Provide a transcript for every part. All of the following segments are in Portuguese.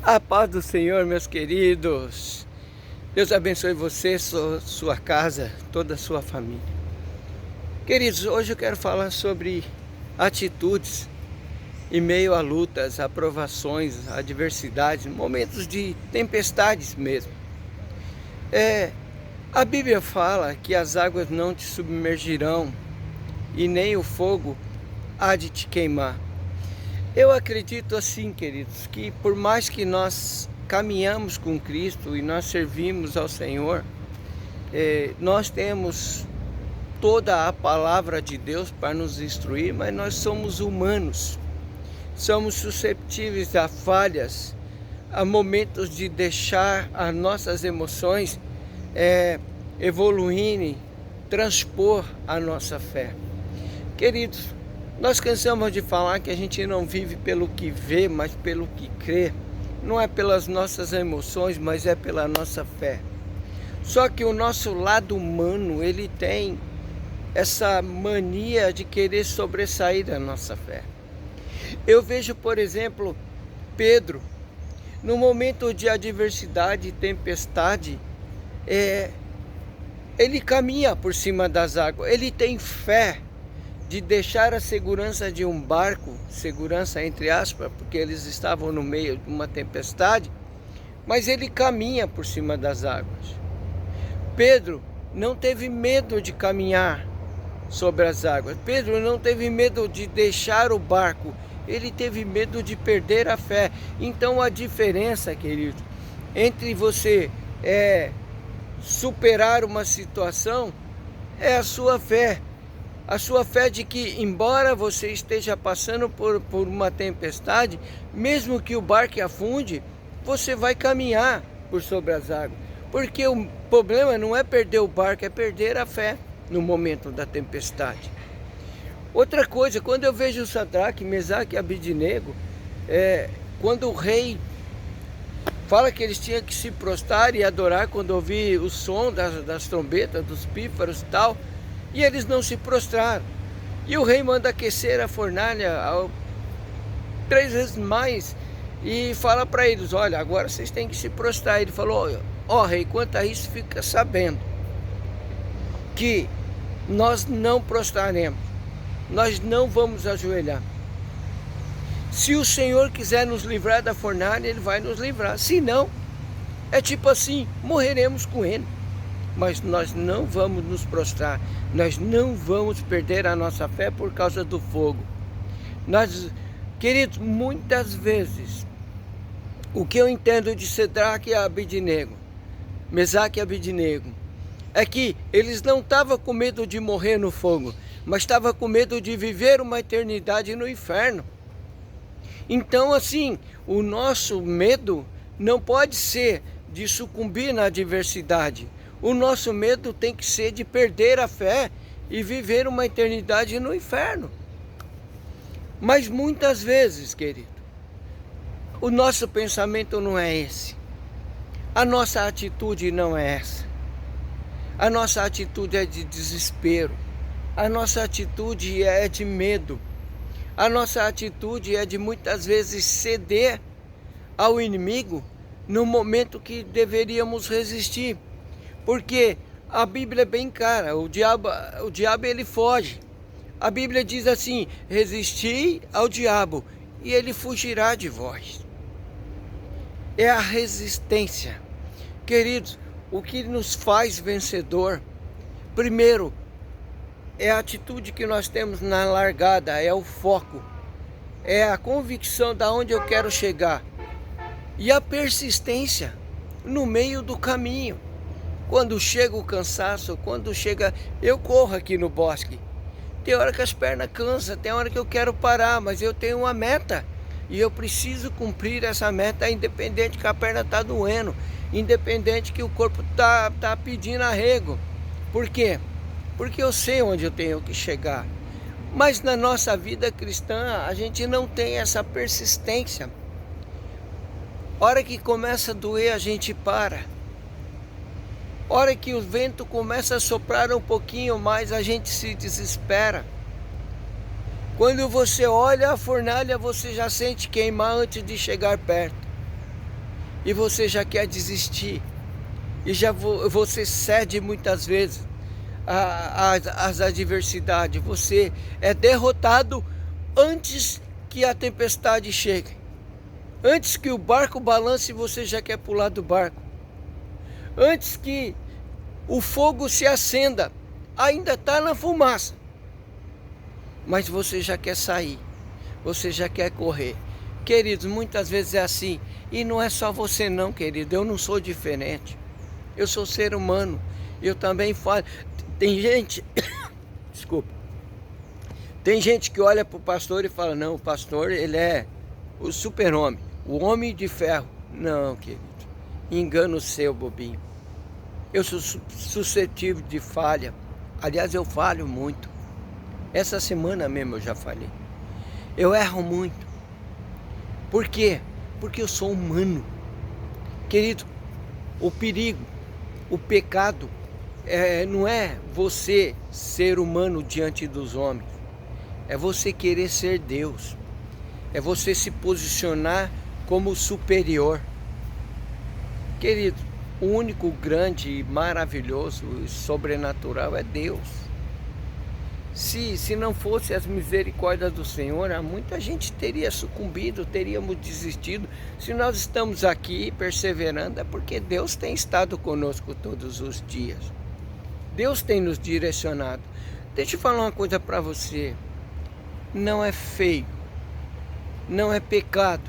A paz do Senhor, meus queridos. Deus abençoe você, sua casa, toda a sua família. Queridos, hoje eu quero falar sobre atitudes em meio a lutas, aprovações, adversidades, momentos de tempestades mesmo. A Bíblia fala que as águas não te submergirão e nem o fogo há de te queimar. Eu acredito assim, queridos, que por mais que nós caminhamos com Cristo e nós servimos ao Senhor, nós temos toda a palavra de Deus para nos instruir, mas nós somos humanos, somos susceptíveis a falhas, a momentos de deixar as nossas emoções evoluírem, transpor a nossa fé. Queridos, nós cansamos de falar que a gente não vive pelo que vê, mas pelo que crê. Não é pelas nossas emoções, mas é pela nossa fé. Só que o nosso lado humano, ele tem essa mania de querer sobressair da nossa fé. Eu vejo, por exemplo, Pedro, no momento de adversidade e tempestade, ele caminha por cima das águas, ele tem fé de deixar a segurança de um barco, segurança entre aspas, porque eles estavam no meio de uma tempestade, mas ele caminha por cima das águas. Pedro não teve medo de caminhar sobre as águas. Pedro não teve medo de deixar o barco, ele teve medo de perder a fé. Então a diferença, querido, entre você superar uma situação é a sua fé. A sua fé de que, embora você esteja passando por uma tempestade, mesmo que o barco afunde, você vai caminhar por sobre as águas. Porque o problema não é perder o barco, é perder a fé no momento da tempestade. Outra coisa, quando eu vejo Sadraque, Mesaque e Abednego, quando o rei fala que eles tinham que se prostrar e adorar quando ouvir o som das trombetas, dos pífaros e tal, e eles não se prostraram. E o rei manda aquecer a fornalha 3 vezes mais e fala para eles: olha, agora vocês têm que se prostrar. Ele falou: ó rei, quanto a isso, fica sabendo que nós não prostraremos, nós não vamos ajoelhar. Se o Senhor quiser nos livrar da fornalha, Ele vai nos livrar. Se não, é tipo assim, morreremos com Ele. Mas nós não vamos nos prostrar, nós não vamos perder a nossa fé por causa do fogo. Queridos, muitas vezes, o que eu entendo de Sadraque e Abednego, Mesaque e Abednego, é que eles não estavam com medo de morrer no fogo, mas estavam com medo de viver uma eternidade no inferno. Então, assim, o nosso medo não pode ser de sucumbir na adversidade. O nosso medo tem que ser de perder a fé e viver uma eternidade no inferno. Mas muitas vezes, querido, o nosso pensamento não é esse. A nossa atitude não é essa. A nossa atitude é de desespero. A nossa atitude é de medo. A nossa atitude é de muitas vezes ceder ao inimigo no momento que deveríamos resistir. Porque a Bíblia é bem clara, o diabo ele foge. A Bíblia diz assim: resisti ao diabo e ele fugirá de vós. É a resistência. Queridos, o que nos faz vencedor, primeiro, é a atitude que nós temos na largada, é o foco, é a convicção de onde eu quero chegar. E a persistência no meio do caminho. Quando chega o cansaço, quando chega... Eu corro aqui no bosque. Tem hora que as pernas cansam, tem hora que eu quero parar, mas eu tenho uma meta. E eu preciso cumprir essa meta, independente que a perna está doendo, independente que o corpo tá pedindo arrego. Por quê? Porque eu sei onde eu tenho que chegar. Mas na nossa vida cristã, a gente não tem essa persistência. Hora que começa a doer, a gente para. Hora que o vento começa a soprar um pouquinho mais, a gente se desespera. Quando você olha a fornalha, você já sente queimar antes de chegar perto. e você já quer desistir, e você cede muitas vezes às adversidades, você é derrotado antes que a tempestade chegue, antes que o barco balance, você já quer pular do barco, antes que o fogo se acenda, ainda está na fumaça, mas você já quer sair, você já quer correr. Queridos, muitas vezes é assim, e não é só você não, querido, eu não sou diferente, eu sou ser humano, eu também falo. Tem gente, desculpa, tem gente que olha para o pastor e fala, não, o pastor ele é o super-homem, o homem de ferro. Não, querido, engano seu, bobinho. Eu sou suscetível de falha, aliás eu falho muito, essa semana mesmo eu já falhei, eu erro muito. Por quê? Porque eu sou humano. Querido, o perigo, o pecado, não é você ser humano diante dos homens. É você querer ser Deus. É você se posicionar como superior. Querido, o único grande, maravilhoso e sobrenatural é Deus. Se não fosse as misericórdias do Senhor, muita gente teria sucumbido, teríamos desistido. Se nós estamos aqui perseverando, é porque Deus tem estado conosco todos os dias. Deus tem nos direcionado. Deixa eu falar uma coisa para você. Não é feio, não é pecado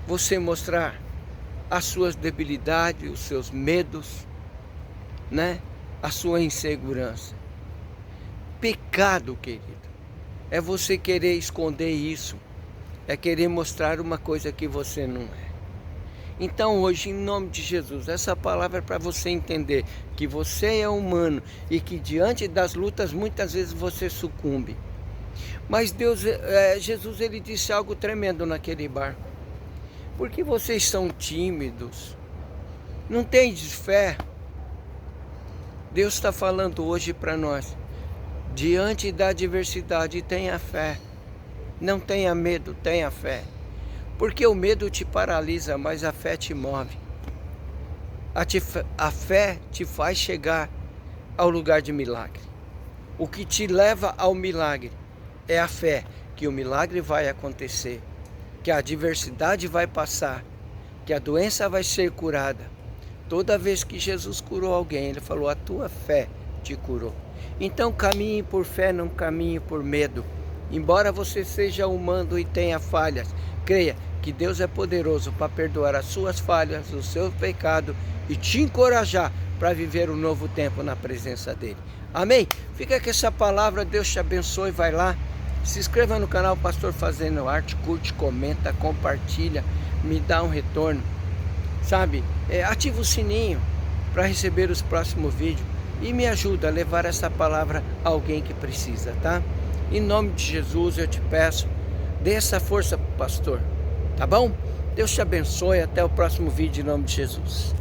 você mostrar as suas debilidades, os seus medos, né? A sua insegurança. Pecado, querido, é você querer esconder isso, é querer mostrar uma coisa que você não é. Então hoje, em nome de Jesus, essa palavra é para você entender que você é humano e que diante das lutas muitas vezes você sucumbe. Mas Jesus, ele disse algo tremendo naquele barco. Porque vocês são tímidos, não têm fé. Deus está falando hoje para nós. Diante da adversidade, tenha fé. Não tenha medo, tenha fé. Porque o medo te paralisa, mas a fé te move. A fé te faz chegar ao lugar de milagre. O que te leva ao milagre é a fé, que o milagre vai acontecer, que a adversidade vai passar, que a doença vai ser curada. Toda vez que Jesus curou alguém, ele falou, a tua fé te curou. Então caminhe por fé, não caminhe por medo. Embora você seja humano e tenha falhas, creia que Deus é poderoso para perdoar as suas falhas, o seu pecado e te encorajar para viver um novo tempo na presença dele. Amém? Fica com essa palavra, Deus te abençoe, vai lá. Se inscreva no canal Pastor Fazendo Arte, curte, comenta, compartilha, me dá um retorno, sabe? Ativa o sininho para receber os próximos vídeos e me ajuda a levar essa palavra a alguém que precisa, tá? Em nome de Jesus eu te peço, dê essa força pro pastor, tá bom? Deus te abençoe, até o próximo vídeo em nome de Jesus.